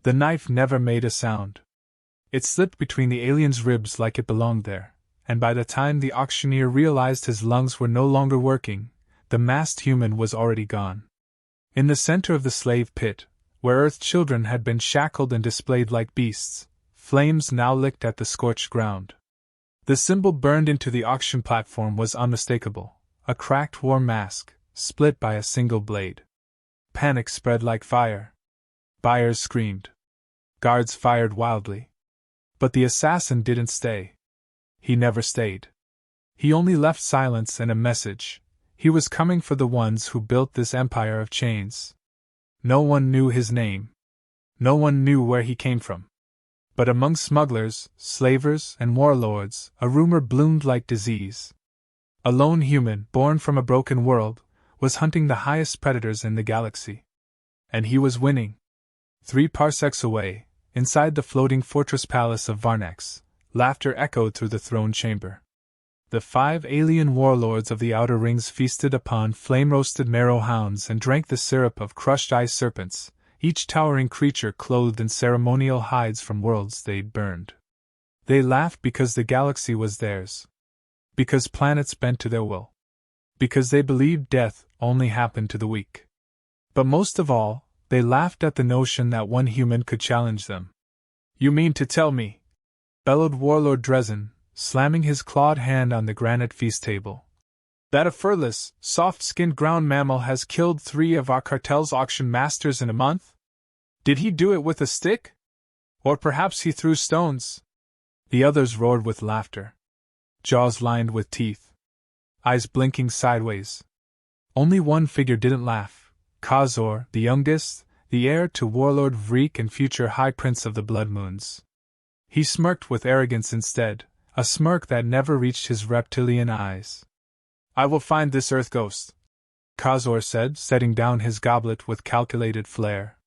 The knife never made a sound. It slipped between the alien's ribs like it belonged there, and by the time the auctioneer realized his lungs were no longer working, the masked human was already gone. In the center of the slave pit, where Earth children had been shackled and displayed like beasts, flames now licked at the scorched ground. The symbol burned into the auction platform was unmistakable, a cracked war mask, split by a single blade. Panic spread like fire. Buyers screamed. Guards fired wildly. But the assassin didn't stay. He never stayed. He only left silence and a message. He was coming for the ones who built this empire of chains. No one knew his name. No one knew where he came from. But among smugglers, slavers, and warlords, a rumor bloomed like disease. A lone human, born from a broken world, was hunting the highest predators in the galaxy. And he was winning. 3 parsecs away, inside the floating fortress palace of Varnax, laughter echoed through the throne chamber. The 5 alien warlords of the Outer Rings feasted upon flame-roasted marrow hounds and drank the syrup of crushed ice serpents, each towering creature clothed in ceremonial hides from worlds they'd burned. They laughed because the galaxy was theirs. Because planets bent to their will. Because they believed death only happened to the weak. But most of all, they laughed at the notion that one human could challenge them. "You mean to tell me," bellowed Warlord Dresden, slamming his clawed hand on the granite feast table, "that a furless, soft-skinned ground mammal has killed 3 of our cartel's auction masters in a month? Did he do it with a stick? Or perhaps he threw stones?" The others roared with laughter. Jaws lined with teeth. Eyes blinking sideways. Only one figure didn't laugh. Khazor, the youngest, the heir to Warlord Vreek and future High Prince of the Blood Moons. He smirked with arrogance instead, a smirk that never reached his reptilian eyes. "I will find this Earth Ghost," Khazor said, setting down his goblet with calculated flair.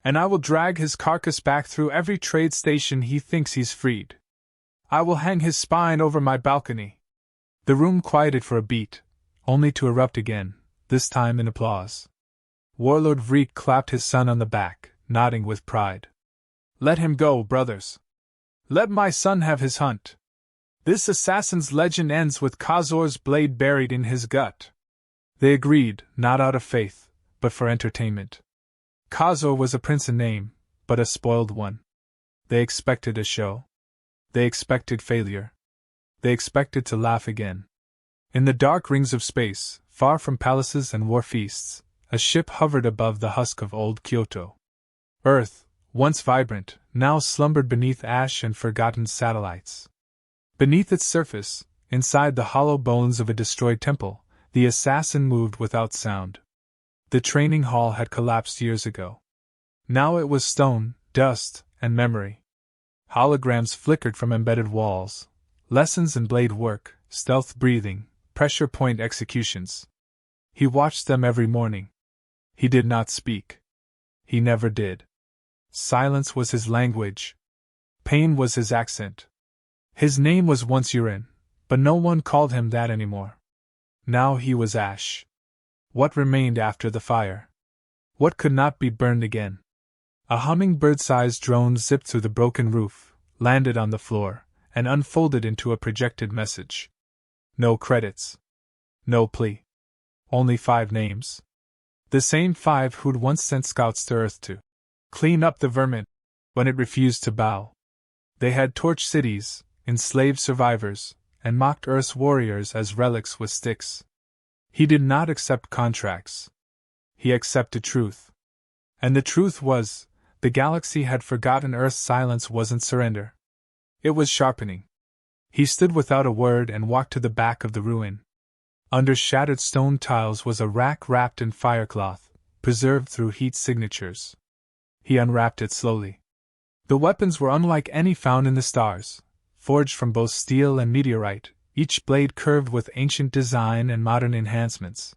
"And I will drag his carcass back through every trade station he thinks he's freed. I will hang his spine over my balcony." The room quieted for a beat, only to erupt again, this time in applause. Warlord Vreek clapped his son on the back, nodding with pride. "Let him go, brothers. Let my son have his hunt. This assassin's legend ends with Khazor's blade buried in his gut." They agreed, not out of faith, but for entertainment. Khazor was a prince in name, but a spoiled one. They expected a show. They expected failure. They expected to laugh again. In the dark rings of space, far from palaces and war feasts, a ship hovered above the husk of old Kyoto. Earth, once vibrant, now slumbered beneath ash and forgotten satellites. Beneath its surface, inside the hollow bones of a destroyed temple, the assassin moved without sound. The training hall had collapsed years ago. Now it was stone, dust, and memory. Holograms flickered from embedded walls. Lessons in blade work, stealth breathing, pressure point executions. He watched them every morning. He did not speak. He never did. Silence was his language. Pain was his accent. His name was once Urin, but no one called him that anymore. Now he was ash. What remained after the fire? What could not be burned again? A hummingbird-sized drone zipped through the broken roof, landed on the floor, and unfolded into a projected message. No credits. No plea. Only 5 names. The same 5 who'd once sent scouts to Earth to clean up the vermin, when it refused to bow. They had torched cities, enslaved survivors, and mocked Earth's warriors as relics with sticks. He did not accept contracts. He accepted truth. And the truth was, the galaxy had forgotten Earth's silence wasn't surrender. It was sharpening. He stood without a word and walked to the back of the ruin. Under shattered stone tiles was a rack wrapped in firecloth, preserved through heat signatures. He unwrapped it slowly. The weapons were unlike any found in the stars, forged from both steel and meteorite, each blade curved with ancient design and modern enhancements.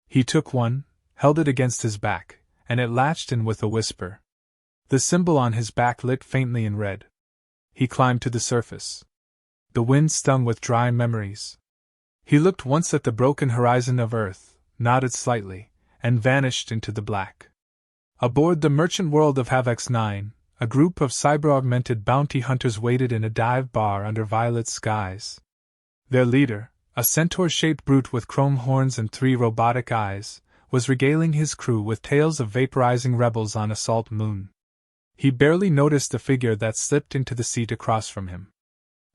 He took one, held it against his back, and it latched in with a whisper. The symbol on his back lit faintly in red. He climbed to the surface. The wind stung with dry memories. He looked once at the broken horizon of Earth, nodded slightly, and vanished into the black. Aboard the merchant world of Havoc's 9, a group of cyber-augmented bounty hunters waited in a dive bar under violet skies. Their leader, a centaur-shaped brute with chrome horns and 3 robotic eyes, was regaling his crew with tales of vaporizing rebels on a salt moon. He barely noticed the figure that slipped into the seat across from him.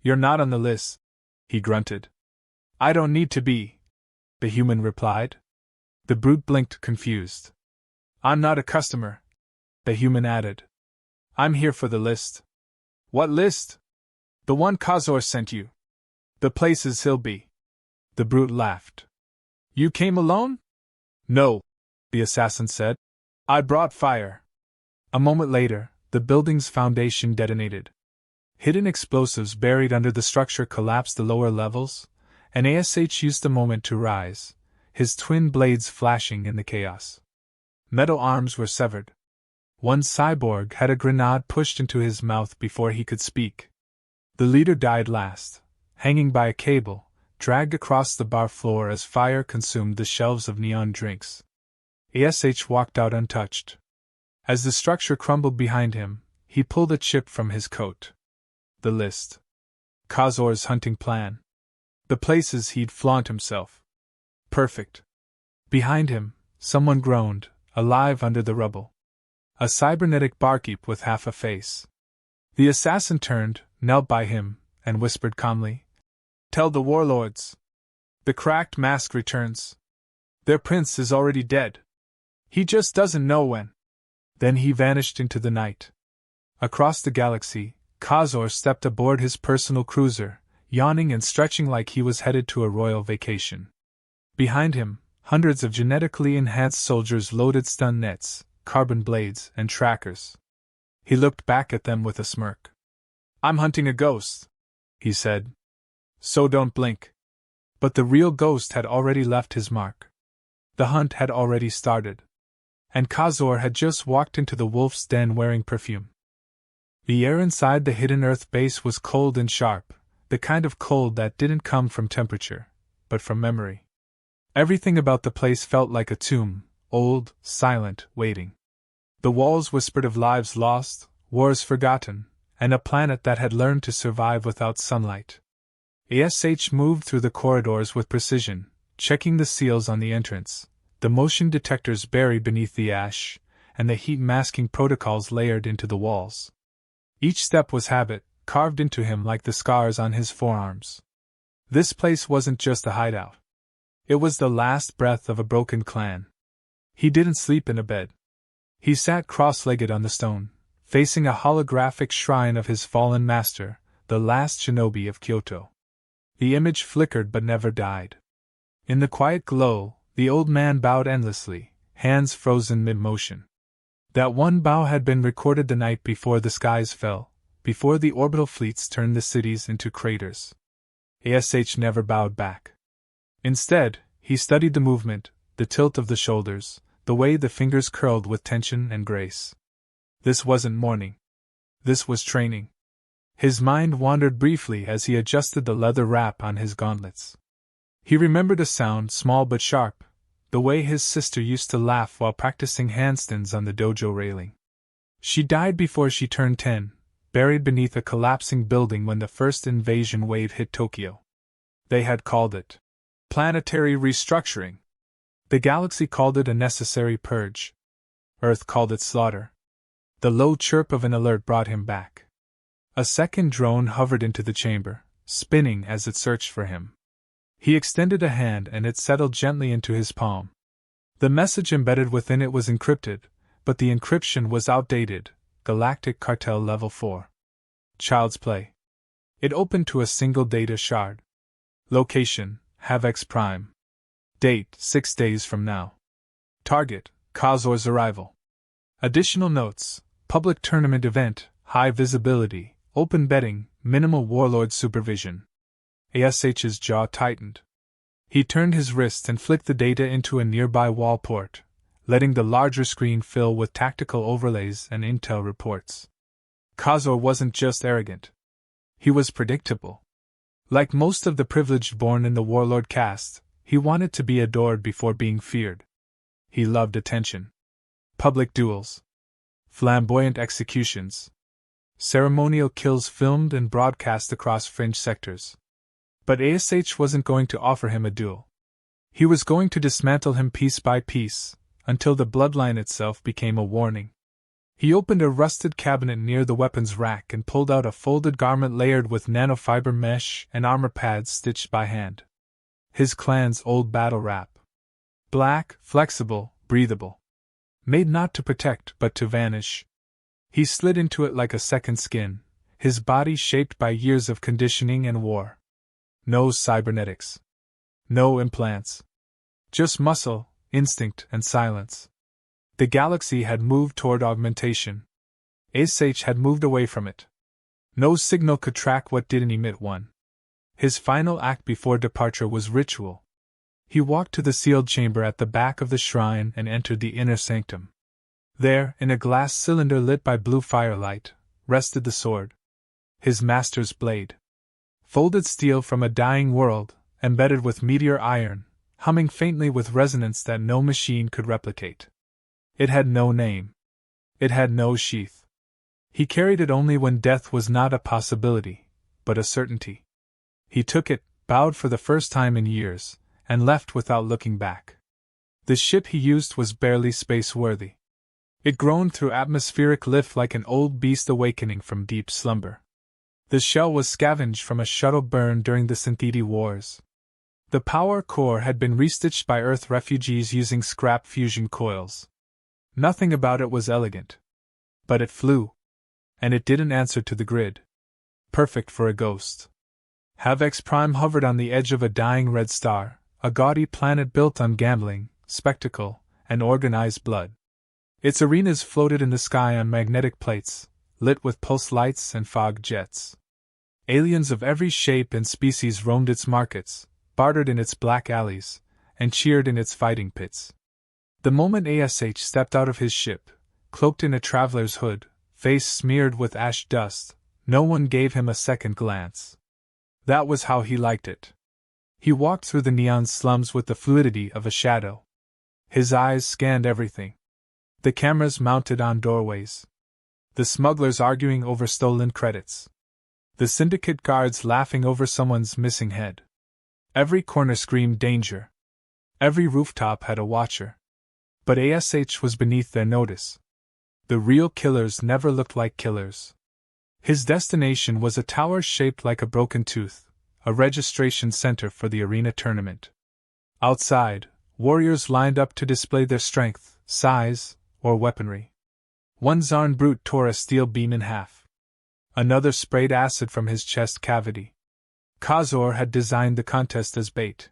"You're not on the list," he grunted. "I don't need to be," the human replied. The brute blinked, confused. "I'm not a customer," the human added. "I'm here for the list." "What list?" "The one Khazor sent you. The places he'll be." The brute laughed. "You came alone?" "No," the assassin said. "I brought fire." A moment later, the building's foundation detonated. Hidden explosives buried under the structure collapsed the lower levels, and Ash used the moment to rise, his twin blades flashing in the chaos. Metal arms were severed. One cyborg had a grenade pushed into his mouth before he could speak. The leader died last, hanging by a cable, dragged across the bar floor as fire consumed the shelves of neon drinks. Ash walked out untouched. As the structure crumbled behind him, he pulled a chip from his coat. The list. Khazor's hunting plan. The places he'd flaunt himself. Perfect. Behind him, someone groaned, alive under the rubble. A cybernetic barkeep with half a face. The assassin turned, knelt by him, and whispered calmly, "Tell the Warlords. The cracked mask returns. Their prince is already dead. He just doesn't know when." Then he vanished into the night. Across the galaxy, Khazor stepped aboard his personal cruiser, yawning and stretching like he was headed to a royal vacation. Behind him, hundreds of genetically enhanced soldiers loaded stun nets, carbon blades, and trackers. He looked back at them with a smirk. "I'm hunting a ghost," he said. "So don't blink." But the real ghost had already left his mark. The hunt had already started. And Khazor had just walked into the wolf's den wearing perfume. The air inside the hidden Earth base was cold and sharp, the kind of cold that didn't come from temperature, but from memory. Everything about the place felt like a tomb, old, silent, waiting. The walls whispered of lives lost, wars forgotten, and a planet that had learned to survive without sunlight. Ash moved through the corridors with precision, checking the seals on the entrance, the motion detectors buried beneath the ash, and the heat-masking protocols layered into the walls. Each step was habit, carved into him like the scars on his forearms. This place wasn't just a hideout. It was the last breath of a broken clan. He didn't sleep in a bed. He sat cross-legged on the stone, facing a holographic shrine of his fallen master, the last shinobi of Kyoto. The image flickered but never died. In the quiet glow, the old man bowed endlessly, hands frozen mid-motion. That one bow had been recorded the night before the skies fell, before the orbital fleets turned the cities into craters. Ash never bowed back. Instead, he studied the movement, the tilt of the shoulders, the way the fingers curled with tension and grace. This wasn't mourning. This was training. His mind wandered briefly as he adjusted the leather wrap on his gauntlets. He remembered a sound, small but sharp, the way his sister used to laugh while practicing handstands on the dojo railing. She died before she turned 10, buried beneath a collapsing building when the first invasion wave hit Tokyo. They had called it planetary restructuring. The galaxy called it a necessary purge. Earth called it slaughter. The low chirp of an alert brought him back. A second drone hovered into the chamber, spinning as it searched for him. He extended a hand and it settled gently into his palm. The message embedded within it was encrypted, but the encryption was outdated, Galactic Cartel Level 4. Child's Play. It opened to a single data shard. Location, Havoc's Prime. Date, 6 days from now. Target, Khazor's arrival. Additional notes, public tournament event, high visibility, open betting, minimal warlord supervision. Ash's jaw tightened. He turned his wrist and flicked the data into a nearby wall port, letting the larger screen fill with tactical overlays and intel reports. Khazor wasn't just arrogant. He was predictable. Like most of the privileged born in the warlord caste, he wanted to be adored before being feared. He loved attention. Public duels. Flamboyant executions. Ceremonial kills filmed and broadcast across fringe sectors. But Ash wasn't going to offer him a duel. He was going to dismantle him piece by piece, until the bloodline itself became a warning. He opened a rusted cabinet near the weapons rack and pulled out a folded garment layered with nanofiber mesh and armor pads stitched by hand. His clan's old battle wrap. Black, flexible, breathable. Made not to protect but to vanish. He slid into it like a second skin, his body shaped by years of conditioning and war. No cybernetics. No implants. Just muscle, instinct, and silence. The galaxy had moved toward augmentation. Ash had moved away from it. No signal could track what didn't emit one. His final act before departure was ritual. He walked to the sealed chamber at the back of the shrine and entered the inner sanctum. There, in a glass cylinder lit by blue firelight, rested the sword. His master's blade. Folded steel from a dying world, embedded with meteor iron, humming faintly with resonance that no machine could replicate. It had no name. It had no sheath. He carried it only when death was not a possibility, but a certainty. He took it, bowed for the first time in years, and left without looking back. The ship he used was barely space-worthy. It groaned through atmospheric lift like an old beast awakening from deep slumber. The shell was scavenged from a shuttle burn during the Syntheti Wars. The power core had been restitched by Earth refugees using scrap fusion coils. Nothing about it was elegant. But it flew. And it didn't answer to the grid. Perfect for a ghost. Havoc's prime hovered on the edge of a dying red star, a gaudy planet built on gambling, spectacle, and organized blood. Its arenas floated in the sky on magnetic plates, lit with pulse lights and fog jets. Aliens of every shape and species roamed its markets, bartered in its black alleys, and cheered in its fighting pits. The moment Ash stepped out of his ship, cloaked in a traveler's hood, face smeared with ash dust, no one gave him a second glance. That was how he liked it. He walked through the neon slums with the fluidity of a shadow. His eyes scanned everything. The cameras mounted on doorways. The smugglers arguing over stolen credits. The syndicate guards laughing over someone's missing head. Every corner screamed danger. Every rooftop had a watcher. But Ash was beneath their notice. The real killers never looked like killers. His destination was a tower shaped like a broken tooth, a registration center for the arena tournament. Outside, warriors lined up to display their strength, size, or weaponry. One Zarn brute tore a steel beam in half. Another sprayed acid from his chest cavity. Khazor had designed the contest as bait.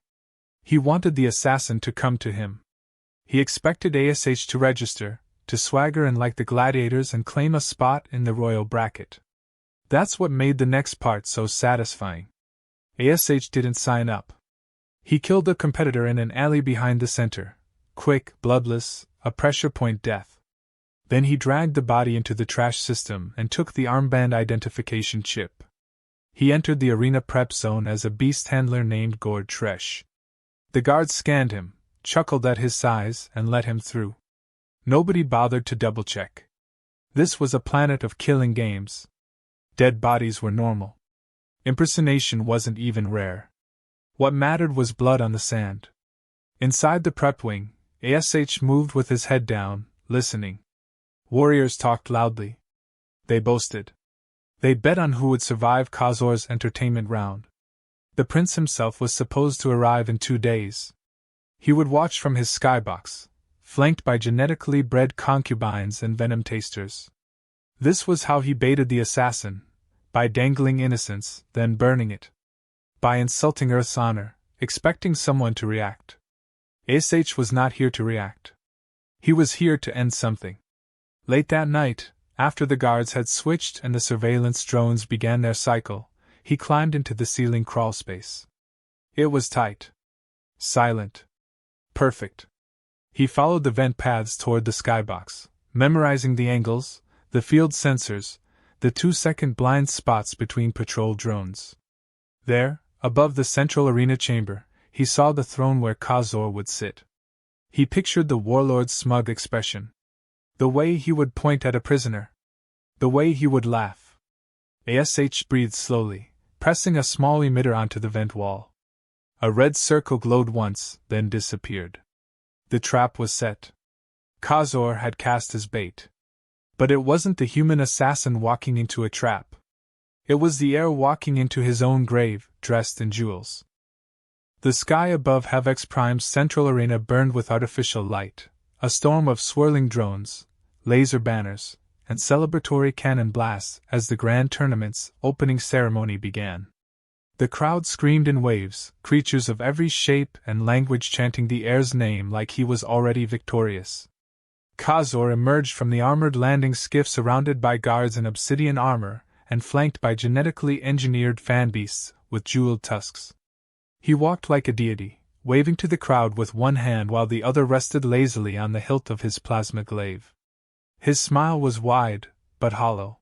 He wanted the assassin to come to him. He expected Ash to register, to swagger in like the gladiators and claim a spot in the royal bracket. That's what made the next part so satisfying. Ash didn't sign up. He killed a competitor in an alley behind the center. Quick, bloodless, a pressure point death. Then he dragged the body into the trash system and took the armband identification chip. He entered the arena prep zone as a beast handler named Gord Tresh. The guards scanned him, chuckled at his size, and let him through. Nobody bothered to double-check. This was a planet of killing games. Dead bodies were normal. Impersonation wasn't even rare. What mattered was blood on the sand. Inside the prep wing, Ash moved with his head down, listening. Warriors talked loudly. They boasted. They bet on who would survive Khazor's entertainment round. The prince himself was supposed to arrive in 2 days. He would watch from his skybox, flanked by genetically bred concubines and venom tasters. This was how he baited the assassin, by dangling innocence, then burning it. By insulting Earth's honor, expecting someone to react. Ash was not here to react. He was here to end something. Late that night, after the guards had switched and the surveillance drones began their cycle, he climbed into the ceiling crawlspace. It was tight. Silent. Perfect. He followed the vent paths toward the skybox, memorizing the angles, the field sensors, the 2-second blind spots between patrol drones. There, above the central arena chamber, he saw the throne where Khazor would sit. He pictured the Warlord's smug expression. The way he would point at a prisoner. The way he would laugh. ASH breathed slowly, pressing a small emitter onto the vent wall. A red circle glowed once, then disappeared. The trap was set. Khazor had cast his bait. But it wasn't the human assassin walking into a trap. It was the heir walking into his own grave, dressed in jewels. The sky above Havoc's Prime's central arena burned with artificial light, a storm of swirling drones, laser banners, and celebratory cannon blasts as the grand tournament's opening ceremony began. The crowd screamed in waves, creatures of every shape and language chanting the heir's name like he was already victorious. Khazor emerged from the armored landing skiff surrounded by guards in obsidian armor and flanked by genetically engineered fan beasts with jeweled tusks. He walked like a deity, waving to the crowd with one hand while the other rested lazily on the hilt of his plasma glaive. His smile was wide, but hollow.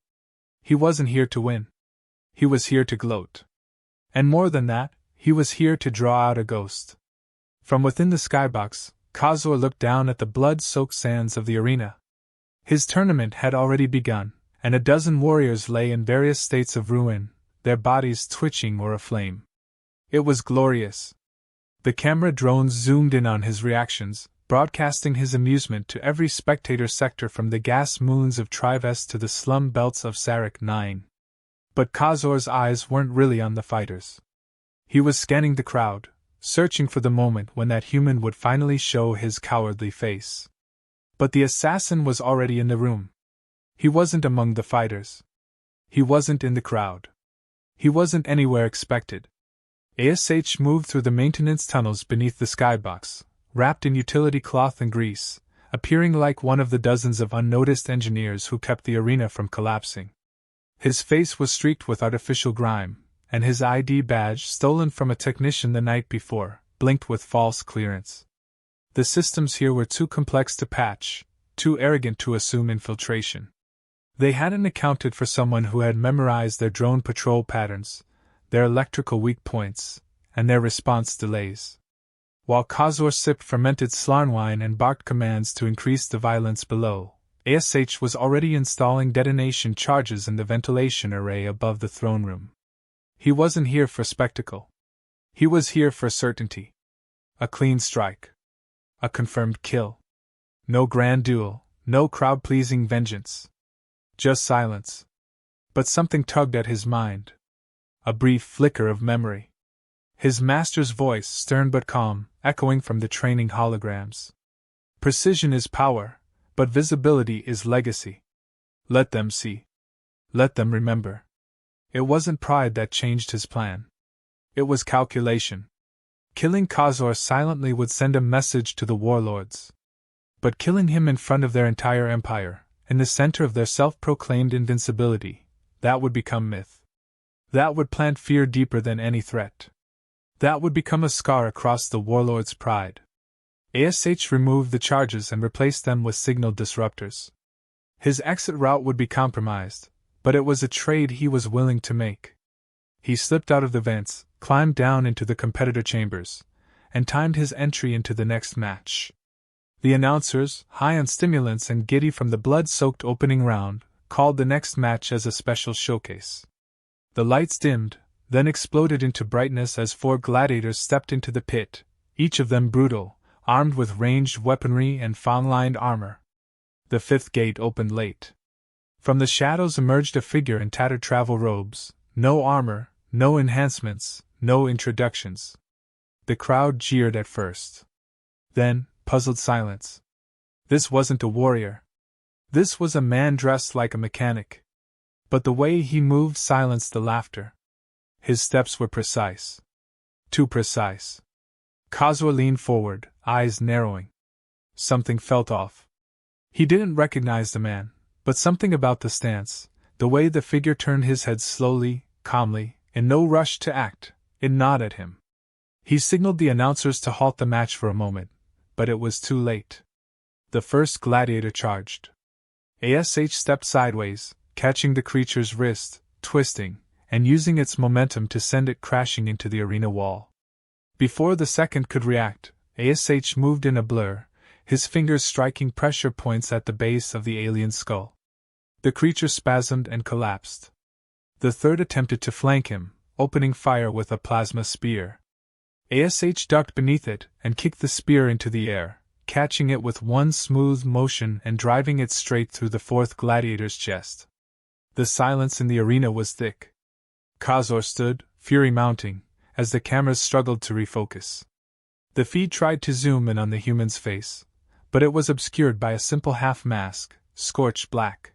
He wasn't here to win. He was here to gloat. And more than that, he was here to draw out a ghost. From within the skybox, Khazor looked down at the blood-soaked sands of the arena. His tournament had already begun, and a dozen warriors lay in various states of ruin, their bodies twitching or aflame. It was glorious. The camera drones zoomed in on his reactions, broadcasting his amusement to every spectator sector from the gas moons of Trives to the slum belts of Sarek 9. But Khazor's eyes weren't really on the fighters. He was scanning the crowd, searching for the moment when that human would finally show his cowardly face. But the assassin was already in the room. He wasn't among the fighters. He wasn't in the crowd. He wasn't anywhere expected. ASH moved through the maintenance tunnels beneath the skybox, wrapped in utility cloth and grease, appearing like one of the dozens of unnoticed engineers who kept the arena from collapsing. His face was streaked with artificial grime, and his ID badge, stolen from a technician the night before, blinked with false clearance. The systems here were too complex to patch, too arrogant to assume infiltration. They hadn't accounted for someone who had memorized their drone patrol patterns, their electrical weak points, and their response delays. While Khazor sipped fermented slarnwine and barked commands to increase the violence below, ASH was already installing detonation charges in the ventilation array above the throne room. He wasn't here for spectacle. He was here for certainty. A clean strike. A confirmed kill. No grand duel, no crowd-pleasing vengeance. Just silence. But something tugged at his mind. A brief flicker of memory. His master's voice, stern but calm, echoing from the training holograms. Precision is power, but visibility is legacy. Let them see. Let them remember. It wasn't pride that changed his plan. It was calculation. Killing Khazor silently would send a message to the Warlords. But killing him in front of their entire empire, in the center of their self-proclaimed invincibility, that would become myth. That would plant fear deeper than any threat. That would become a scar across the Warlord's pride. ASH removed the charges and replaced them with signal disruptors. His exit route would be compromised, but it was a trade he was willing to make. He slipped out of the vents, climbed down into the competitor chambers, and timed his entry into the next match. The announcers, high on stimulants and giddy from the blood-soaked opening round, called the next match as a special showcase. The lights dimmed, then exploded into brightness as 4 gladiators stepped into the pit, each of them brutal, armed with ranged weaponry and fawn-lined armor. The 5th gate opened late. From the shadows emerged a figure in tattered travel robes, no armor, no enhancements, no introductions. The crowd jeered at first. Then, puzzled silence. This wasn't a warrior. This was a man dressed like a mechanic. But the way he moved silenced the laughter. His steps were precise. Too precise. Khazor leaned forward, eyes narrowing. Something felt off. He didn't recognize the man, but something about the stance, the way the figure turned his head slowly, calmly, in no rush to act, it gnawed at him. He signaled the announcers to halt the match for a moment, but it was too late. The first gladiator charged. ASH stepped sideways, catching the creature's wrist, twisting, and using its momentum to send it crashing into the arena wall. Before the second could react, ASH moved in a blur, his fingers striking pressure points at the base of the alien skull. The creature spasmed and collapsed. The third attempted to flank him, opening fire with a plasma spear. Ash ducked beneath it and kicked the spear into the air, catching it with one smooth motion and driving it straight through the fourth gladiator's chest. The silence in the arena was thick. Khazor stood, fury mounting, as the cameras struggled to refocus. The feed tried to zoom in on the human's face, but it was obscured by a simple half-mask, scorched black.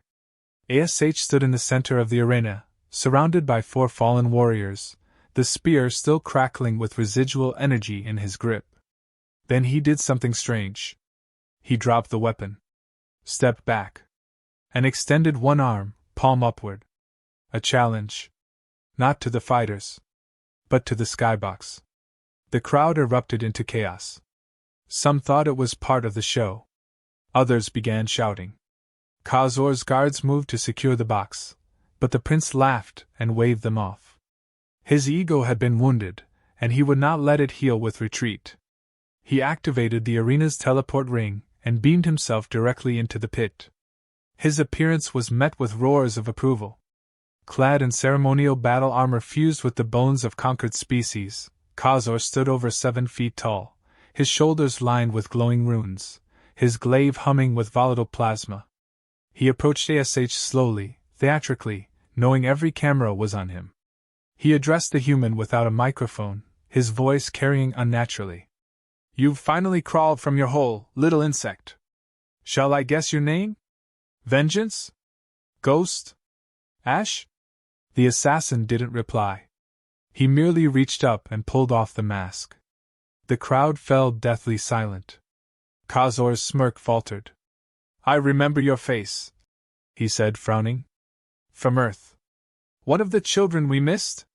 Ash stood in the center of the arena, surrounded by 4 fallen warriors, the spear still crackling with residual energy in his grip. Then he did something strange. He dropped the weapon, stepped back, and extended one arm, palm upward. A challenge. Not to the fighters, but to the skybox. The crowd erupted into chaos. Some thought it was part of the show. Others began shouting. Khazor's guards moved to secure the box, but the prince laughed and waved them off. His ego had been wounded, and he would not let it heal with retreat. He activated the arena's teleport ring and beamed himself directly into the pit. His appearance was met with roars of approval. Clad in ceremonial battle armor fused with the bones of conquered species, Khazor stood over 7 feet tall, his shoulders lined with glowing runes, his glaive humming with volatile plasma. He approached Ash slowly, theatrically, knowing every camera was on him. He addressed the human without a microphone, his voice carrying unnaturally. "You've finally crawled from your hole, little insect. Shall I guess your name? Vengeance? Ghost? Ash?" The assassin didn't reply. He merely reached up and pulled off the mask. The crowd fell deathly silent. Khazor's smirk faltered. "I remember your face," he said, frowning. "From Earth. One of the children we missed?"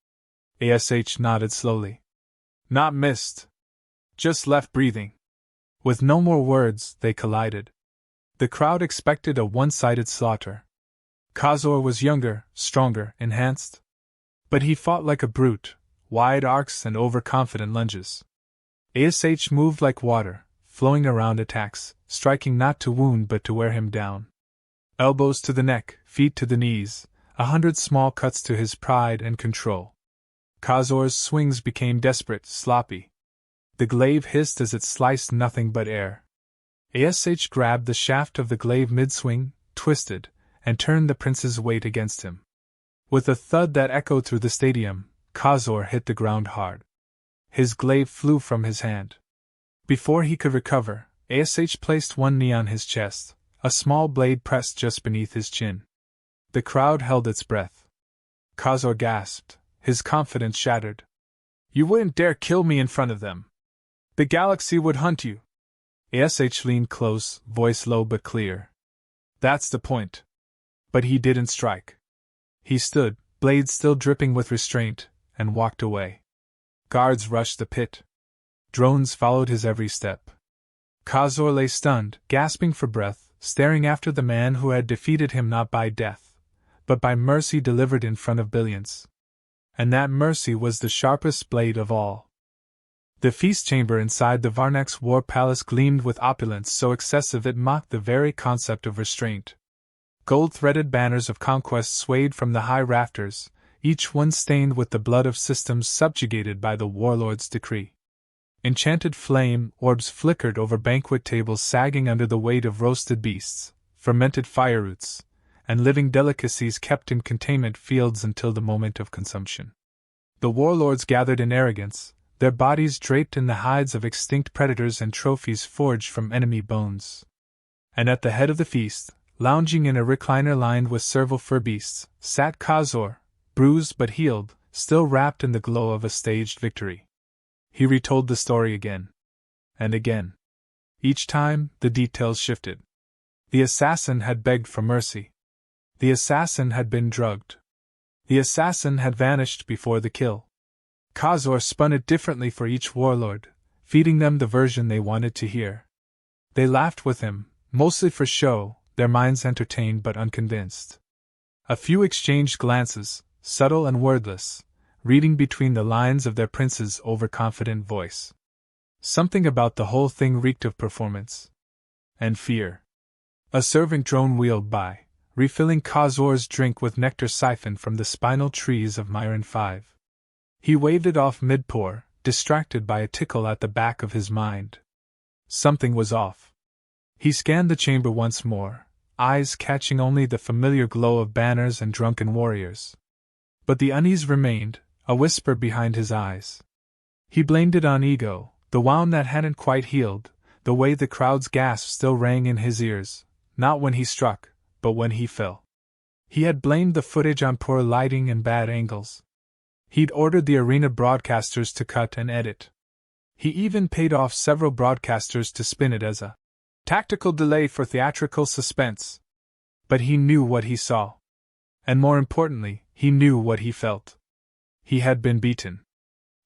Ash nodded slowly. "Not missed. Just left breathing." With no more words, they collided. The crowd expected a one-sided slaughter. Khazor was younger, stronger, enhanced. But he fought like a brute, wide arcs and overconfident lunges. Ash moved like water, flowing around attacks, striking not to wound but to wear him down. Elbows to the neck, feet to the knees, 100 small cuts to his pride and control. Khazor's swings became desperate, sloppy. The glaive hissed as it sliced nothing but air. Ash grabbed the shaft of the glaive mid-swing, twisted, and turned the prince's weight against him. With a thud that echoed through the stadium, Khazor hit the ground hard. His glaive flew from his hand. Before he could recover, Ash placed one knee on his chest, a small blade pressed just beneath his chin. The crowd held its breath. Khazor gasped, his confidence shattered. "You wouldn't dare kill me in front of them. The galaxy would hunt you." Ash leaned close, voice low but clear. "That's the point." But he didn't strike. He stood, blade still dripping with restraint, and walked away. Guards rushed the pit. Drones followed his every step. Khazor lay stunned, gasping for breath, staring after the man who had defeated him not by death, but by mercy delivered in front of billions. And that mercy was the sharpest blade of all. The feast chamber inside the Varnak's war palace gleamed with opulence so excessive it mocked the very concept of restraint. Gold-threaded banners of conquest swayed from the high rafters, each one stained with the blood of systems subjugated by the Warlords' decree. Enchanted flame orbs flickered over banquet tables sagging under the weight of roasted beasts, fermented fire roots, and living delicacies kept in containment fields until the moment of consumption. The Warlords gathered in arrogance, their bodies draped in the hides of extinct predators and trophies forged from enemy bones. And at the head of the feast, lounging in a recliner lined with serval fur beasts, sat Khazor, bruised but healed, still wrapped in the glow of a staged victory. He retold the story again. And again. Each time, the details shifted. The assassin had begged for mercy. The assassin had been drugged. The assassin had vanished before the kill. Khazor spun it differently for each warlord, feeding them the version they wanted to hear. They laughed with him, mostly for show, their minds entertained but unconvinced. A few exchanged glances, subtle and wordless, reading between the lines of their prince's overconfident voice. Something about the whole thing reeked of performance. and fear. A servant drone wheeled by, refilling Khazor's drink with nectar siphoned from the spinal trees of Myron 5. He waved it off mid-pour, distracted by a tickle at the back of his mind. Something was off. He scanned the chamber once more, eyes catching only the familiar glow of banners and drunken warriors. But the unease remained, a whisper behind his eyes. He blamed it on ego, the wound that hadn't quite healed, the way the crowd's gasp still rang in his ears, not when he struck, but when he fell. He had blamed the footage on poor lighting and bad angles. He'd ordered the arena broadcasters to cut and edit. He even paid off several broadcasters to spin it as a tactical delay for theatrical suspense. But he knew what he saw. And more importantly, he knew what he felt. He had been beaten.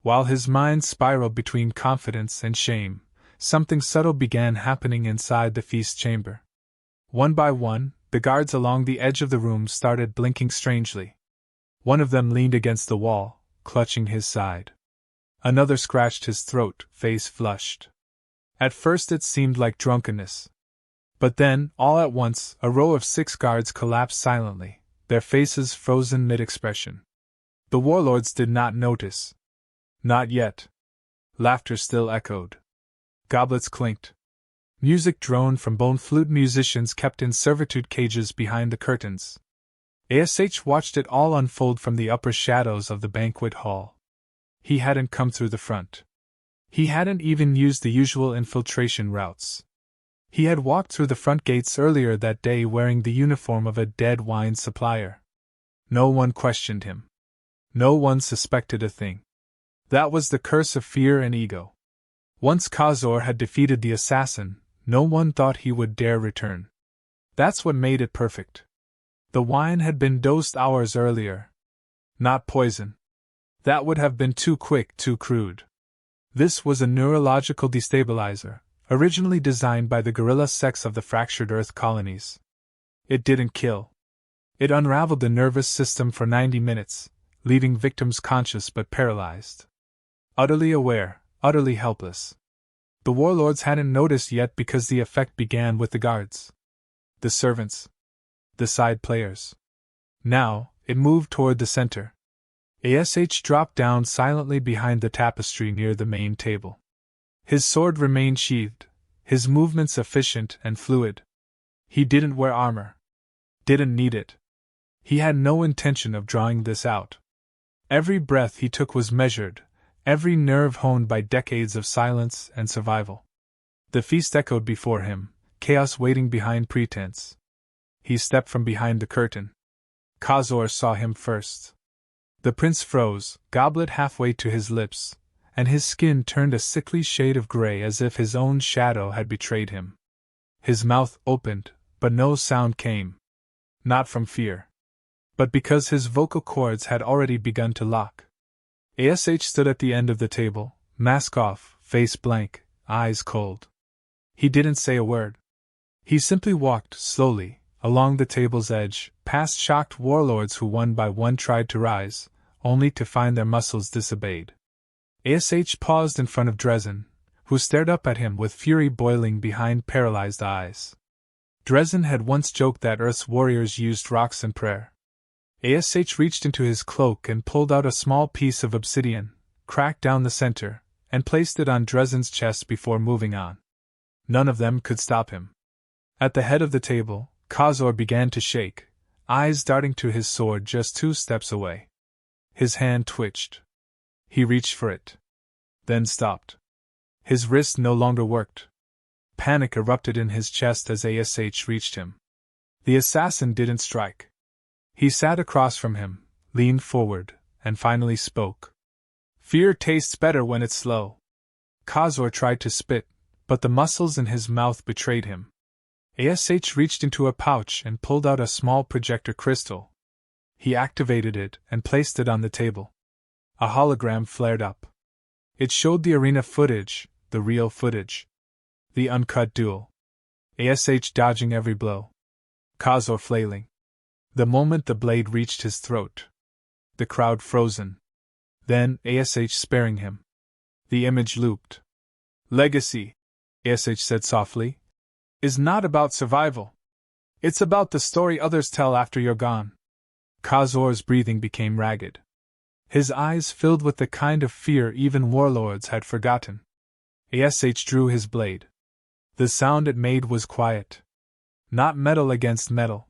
While his mind spiraled between confidence and shame, something subtle began happening inside the feast chamber. One by one, the guards along the edge of the room started blinking strangely. One of them leaned against the wall, clutching his side. Another scratched his throat, face flushed. At first it seemed like drunkenness. But then, all at once, a row of 6 guards collapsed silently, their faces frozen mid-expression. The warlords did not notice. Not yet. Laughter still echoed. Goblets clinked. Music droned from bone flute musicians kept in servitude cages behind the curtains. Ash watched it all unfold from the upper shadows of the banquet hall. He hadn't come through the front. He hadn't even used the usual infiltration routes. He had walked through the front gates earlier that day wearing the uniform of a dead wine supplier. No one questioned him. No one suspected a thing. That was the curse of fear and ego. Once Khazor had defeated the assassin, no one thought he would dare return. That's what made it perfect. The wine had been dosed hours earlier. Not poison. That would have been too quick, too crude. This was a neurological destabilizer, originally designed by the guerrilla sects of the fractured Earth colonies. It didn't kill. It unraveled the nervous system for 90 minutes, leaving victims conscious but paralyzed. Utterly aware, utterly helpless. The warlords hadn't noticed yet because the effect began with the guards. The servants. The side players. Now, it moved toward the center. Ash dropped down silently behind the tapestry near the main table. His sword remained sheathed, his movements efficient and fluid. He didn't wear armor. Didn't need it. He had no intention of drawing this out. Every breath he took was measured, every nerve honed by decades of silence and survival. The feast echoed before him, chaos waiting behind pretense. He stepped from behind the curtain. Khazor saw him first. The prince froze, goblet halfway to his lips, and his skin turned a sickly shade of gray as if his own shadow had betrayed him. His mouth opened, but no sound came. Not from fear. But because his vocal cords had already begun to lock. Ash stood at the end of the table, mask off, face blank, eyes cold. He didn't say a word. He simply walked, slowly, along the table's edge, past shocked warlords who one by one tried to rise, only to find their muscles disobeyed. Ash paused in front of Dresden, who stared up at him with fury boiling behind paralyzed eyes. Dresden had once joked that Earth's warriors used rocks and prayer. Ash reached into his cloak and pulled out a small piece of obsidian, cracked down the center, and placed it on Dresden's chest before moving on. None of them could stop him. At the head of the table, Khazor began to shake, eyes darting to his sword just 2 steps away. His hand twitched. He reached for it. Then stopped. His wrist no longer worked. Panic erupted in his chest as Ash reached him. The assassin didn't strike. He sat across from him, leaned forward, and finally spoke. Fear tastes better when it's slow. Khazor tried to spit, but the muscles in his mouth betrayed him. Ash reached into a pouch and pulled out a small projector crystal. He activated it and placed it on the table. A hologram flared up. It showed the arena footage, the real footage. The uncut duel. Ash dodging every blow. Khazor flailing. The moment the blade reached his throat. The crowd frozen. Then Ash sparing him. The image looped. Legacy, Ash said softly. is not about survival. It's about the story others tell after you're gone. Khazor's breathing became ragged. His eyes filled with the kind of fear even warlords had forgotten. Ash drew his blade. The sound it made was quiet. Not metal against metal.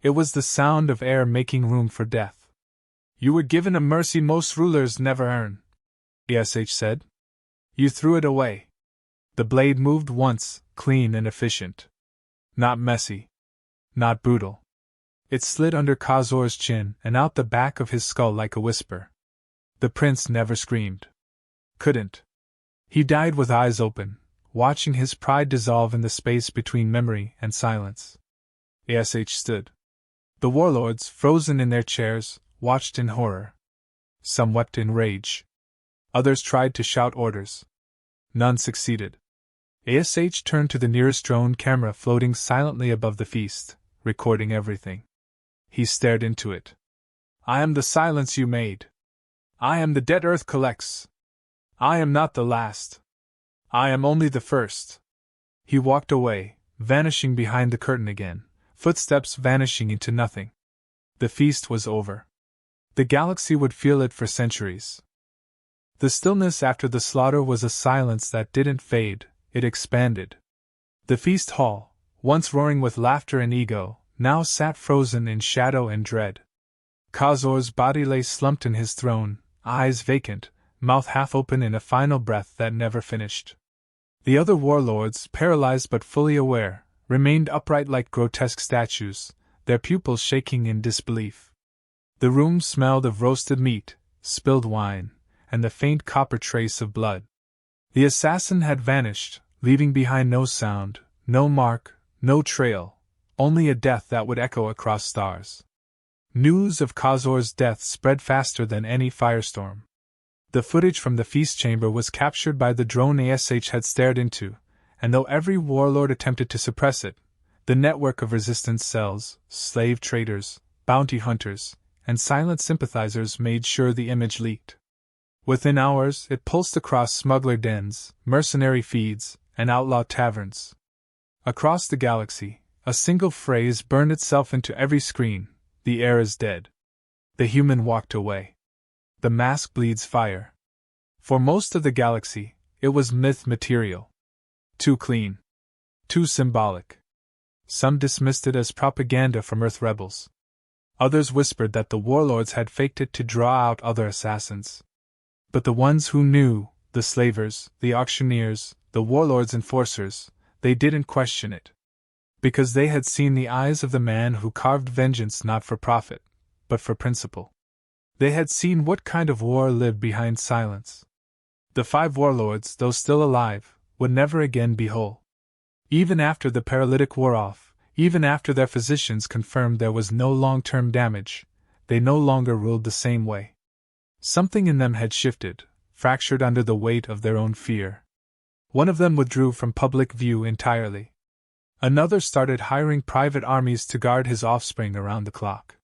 It was the sound of air making room for death. You were given a mercy most rulers never earn, Ash said. You threw it away. The blade moved once, clean and efficient. Not messy. Not brutal. It slid under Khazor's chin and out the back of his skull like a whisper. The prince never screamed. Couldn't. He died with eyes open, watching his pride dissolve in the space between memory and silence. Ash stood. The warlords, frozen in their chairs, watched in horror. Some wept in rage. Others tried to shout orders. None succeeded. Ash turned to the nearest drone camera floating silently above the feast, recording everything. He stared into it. I am the silence you made. I am the debt Earth collects. I am not the last. I am only the first. He walked away, vanishing behind the curtain again, footsteps vanishing into nothing. The feast was over. The galaxy would feel it for centuries. The stillness after the slaughter was a silence that didn't fade, it expanded. The feast hall, once roaring with laughter and ego, now sat frozen in shadow and dread. Khazor's body lay slumped in his throne, eyes vacant, mouth half open in a final breath that never finished. The other warlords, paralyzed but fully aware, remained upright like grotesque statues, their pupils shaking in disbelief. The room smelled of roasted meat, spilled wine, and the faint copper trace of blood. The assassin had vanished, leaving behind no sound, no mark, no trail, only a death that would echo across stars. News of Khazor's death spread faster than any firestorm. The footage from the feast chamber was captured by the drone Ash had stared into, and though every warlord attempted to suppress it, the network of resistance cells, slave traders, bounty hunters, and silent sympathizers made sure the image leaked. Within hours, it pulsed across smuggler dens, mercenary feeds, and outlaw taverns. Across the galaxy, a single phrase burned itself into every screen: the heir is dead. The human walked away. The mask bleeds fire. For most of the galaxy, it was myth material. Too clean. Too symbolic. Some dismissed it as propaganda from Earth rebels. Others whispered that the warlords had faked it to draw out other assassins. But the ones who knew, the slavers, the auctioneers, the warlords' enforcers, they didn't question it. Because they had seen the eyes of the man who carved vengeance not for profit, but for principle. They had seen what kind of war lived behind silence. The 5 warlords, though still alive, would never again be whole. Even after the paralytic wore off, even after their physicians confirmed there was no long-term damage, they no longer ruled the same way. Something in them had shifted, fractured under the weight of their own fear. One of them withdrew from public view entirely. Another started hiring private armies to guard his offspring around the clock.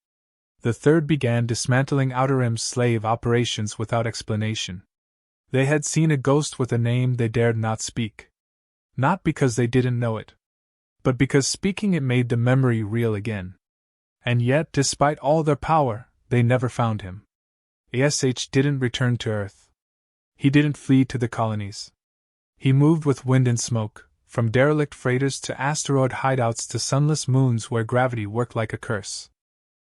The third began dismantling Outer Rim's slave operations without explanation. They had seen a ghost with a name they dared not speak. Not because they didn't know it, but because speaking it made the memory real again. And yet, despite all their power, they never found him. Ash didn't return to Earth. He didn't flee to the colonies. He moved with wind and smoke, from derelict freighters to asteroid hideouts to sunless moons where gravity worked like a curse.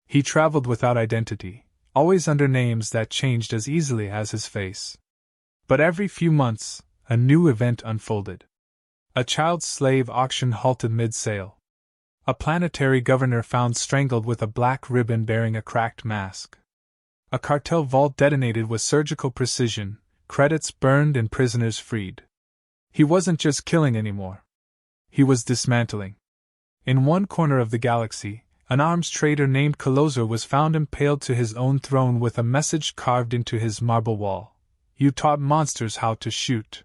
He traveled without identity, always under names that changed as easily as his face. But every few months, a new event unfolded. A child slave auction halted mid-sale. A planetary governor found strangled with a black ribbon bearing a cracked mask. A cartel vault detonated with surgical precision, credits burned and prisoners freed. He wasn't just killing anymore. He was dismantling. In one corner of the galaxy, an arms trader named Coloser was found impaled to his own throne with a message carved into his marble wall: "You taught monsters how to shoot."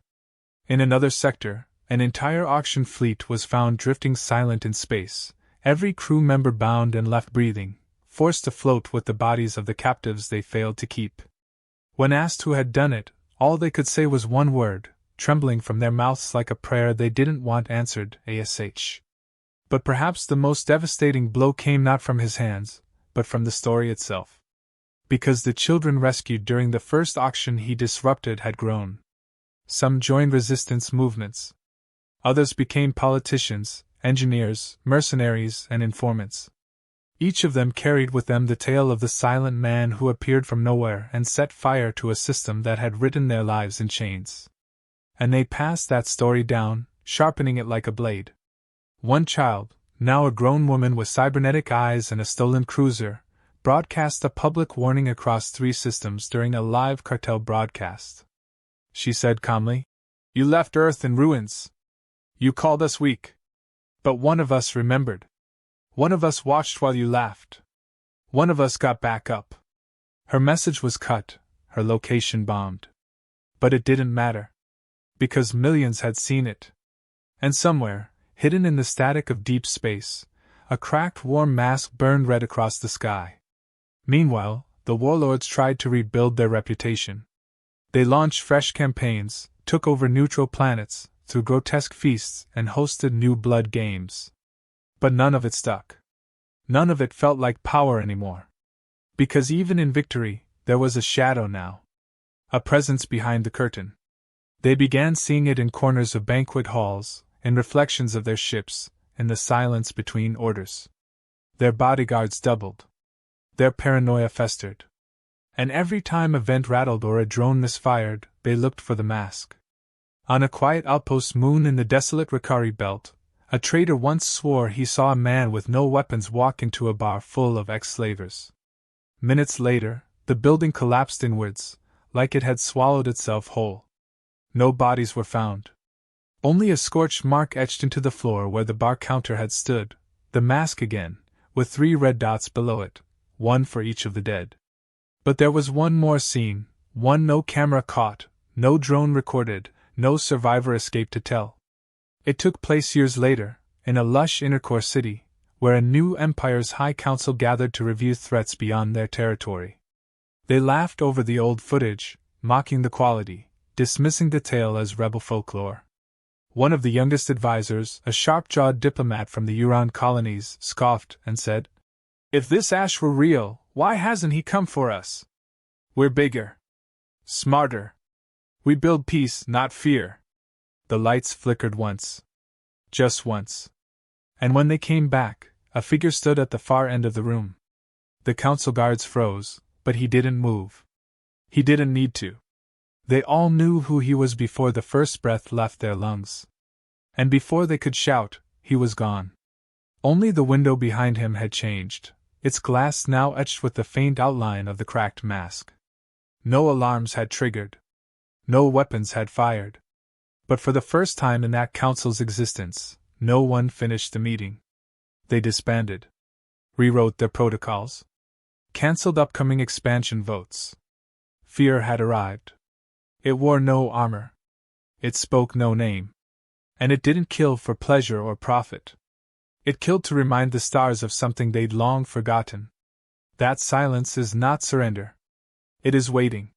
In another sector, an entire auction fleet was found drifting silent in space, every crew member bound and left breathing, forced to float with the bodies of the captives they failed to keep. When asked who had done it, all they could say was one word: trembling from their mouths like a prayer they didn't want answered, ASH. But perhaps the most devastating blow came not from his hands, but from the story itself. Because the children rescued during the first auction he disrupted had grown. Some joined resistance movements. Others became politicians, engineers, mercenaries, and informants. Each of them carried with them the tale of the silent man who appeared from nowhere and set fire to a system that had written their lives in chains. And they passed that story down, sharpening it like a blade. One child, now a grown woman with cybernetic eyes and a stolen cruiser, broadcast a public warning across 3 systems during a live cartel broadcast. She said calmly, "You left Earth in ruins. You called us weak. But one of us remembered. One of us watched while you laughed. One of us got back up." Her message was cut, her location bombed. But it didn't matter. Because millions had seen it. And somewhere, hidden in the static of deep space, a cracked warm mask burned red across the sky. Meanwhile, the Warlords tried to rebuild their reputation. They launched fresh campaigns, took over neutral planets, threw grotesque feasts, and hosted new blood games. But none of it stuck. None of it felt like power anymore. Because even in victory, there was a shadow now. A presence behind the curtain. They began seeing it in corners of banquet halls, in reflections of their ships, in the silence between orders. Their bodyguards doubled. Their paranoia festered. And every time a vent rattled or a drone misfired, they looked for the mask. On a quiet outpost moon in the desolate Ricari belt, a trader once swore he saw a man with no weapons walk into a bar full of ex-slavers. Minutes later, the building collapsed inwards, like it had swallowed itself whole. No bodies were found. Only a scorched mark etched into the floor where the bar counter had stood, the mask again, with 3 red dots below it, one for each of the dead. But there was one more scene, one no camera caught, no drone recorded, no survivor escaped to tell. It took place years later, in a lush inner-core city, where a new empire's high council gathered to review threats beyond their territory. They laughed over the old footage, mocking the quality, dismissing the tale as rebel folklore. One of the youngest advisors, a sharp-jawed diplomat from the Huron colonies, scoffed and said, "If this Ash were real, why hasn't he come for us? We're bigger. Smarter. We build peace, not fear." The lights flickered once. Just once. And when they came back, a figure stood at the far end of the room. The council guards froze, but he didn't move. He didn't need to. They all knew who he was before the first breath left their lungs. And before they could shout, he was gone. Only the window behind him had changed, its glass now etched with the faint outline of the cracked mask. No alarms had triggered. No weapons had fired. But for the first time in that council's existence, no one finished the meeting. They disbanded. Rewrote their protocols. Cancelled upcoming expansion votes. Fear had arrived. It wore no armor. It spoke no name. And it didn't kill for pleasure or profit. It killed to remind the stars of something they'd long forgotten. That silence is not surrender. It is waiting.